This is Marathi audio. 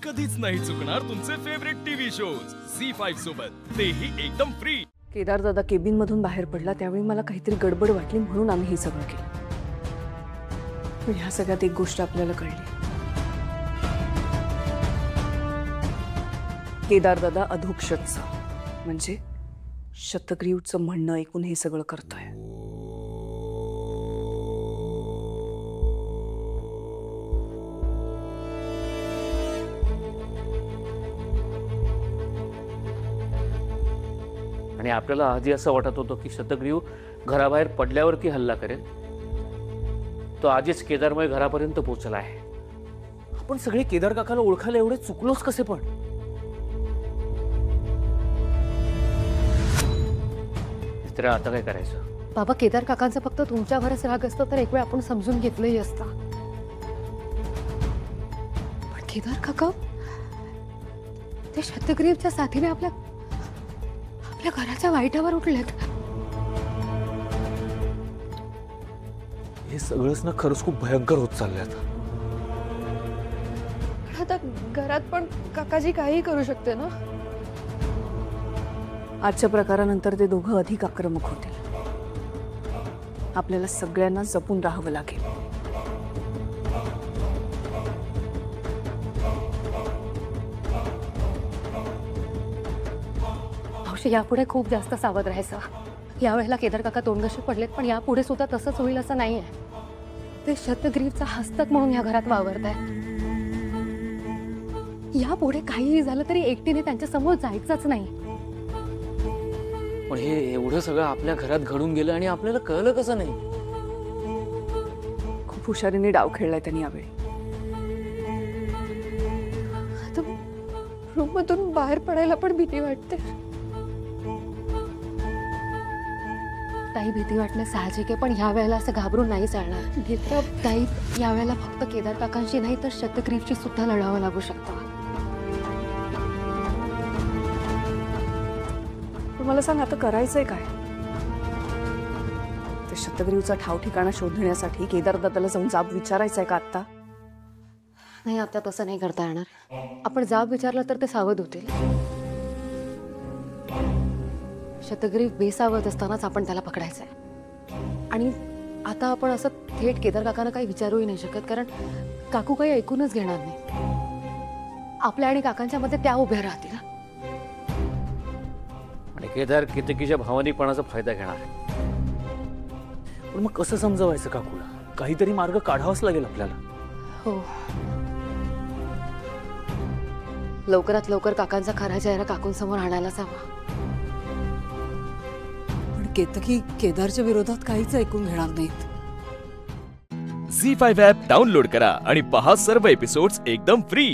कधीच नाही चुकणार तुमचे फेवरेट टीव्ही शोज झी5 सोबत, तेही एकदम फ्री। केदार दादा केबिन मधून बाहेर पडला त्यावेळी मला काहीतरी गडबड वाटली म्हणून आम्ही हे सगळं केलं। पण ह्या सगळ्यात एक गोष्ट आपल्याला कळली, केदार दादा अधोक्षजचं म्हणजे शतग्रीवचं म्हणणं ऐकून हे सगळं करतोय। आणि आपल्याला आधी असं वाटत होतं की शतग्रीव घराबाहेर पडल्यावरती हल्ला करेल, तो आधीच केदारमय घरापर्यंत पोहोचला आहे। आपण सगळे केदार काकाला ओळखायला एवढे चुकलोच कसे? पण मित्रा, आता काय करायचं? बाबा, केदार काकांचा फक्त तुमच्यावरच राग असतं तर एक वेळ आपण समजून घेतलंही असतं, पण केदार काका ते शतग्रीवच्या साथीने आपल्या घराच्या वाईटावर उठलेत। हे सगळंच ना खरंच खूप भयंकर होत चाललंय आता घरात पण काकाजी काहीही करू शकते ना। आजच्या प्रकारानंतर ते दोघं अधिक आक्रमक होतील। आपल्याला सगळ्यांना जपून राहावं लागेल। यापुढे खूप जास्त सावध राहायचं। यावेळेला केदार काका तोंडगशी पडलेत, पण यापुढे सुद्धा तसंच होईल असं नाहीये। ते शतग्रीवचा हस्तक म्हणून या घरात वावरताय। यापुढे काहीही झालं तरी एकटीने त्यांच्या समोर जायचंच नाही। पण हे एवढं सगळं आपल्या घरात घडून गेलं आणि आपल्याला कळलं कसं नाही? खूप हुशारीने डाव खेळलाय त्यांनी यावेळी। रूम मधून बाहेर पडायला पण भीती वाटते। काही भीती वाटणं साहजिक आहे, पण ह्या वेळेला असं घाबरून नाही चालणार। ताई, यावेळेला फक्त केदार काकांची नाही तर शतग्रीवची सुद्धा लढावं लागू शकतं। मला सांग, आता करायचंय काय? ते शतग्रीवचा ठाव ठिकाणा शोधण्यासाठी केदार दादाला जाऊन जाब विचारायचंय का आता? नाही, आता तसं नाही करता येणार। आपण जाब विचारला तर ते सावध होतील। शतग्रीव बेसावध असतानाच आपण त्याला पकडायचंय। आणि आता आपण असं थेट केदार काकांना काही विचारूही नाही शकत, कारण काकू काही ऐकूनच घेणार नाही। आपल्या आणि काकांच्या मध्ये त्या उभ्या राहतील आणि केदार केतकीच्या भावनिकपणाचा फायदा घेणार। पण मग कसं समजवायचं काकूला? काहीतरी मार्ग काढावाच लागेल आपल्याला। हो, लवकरात लवकर काकांचा खरा चेहरा काकूंसमोर आणायलाच हवा। केतकी केदारच्या विरोधात काहीच ऐकून घेणार नाहीत। झी5 ॲप डाउनलोड करा आणि पहा सर्व एपिसोड्स एकदम फ्री।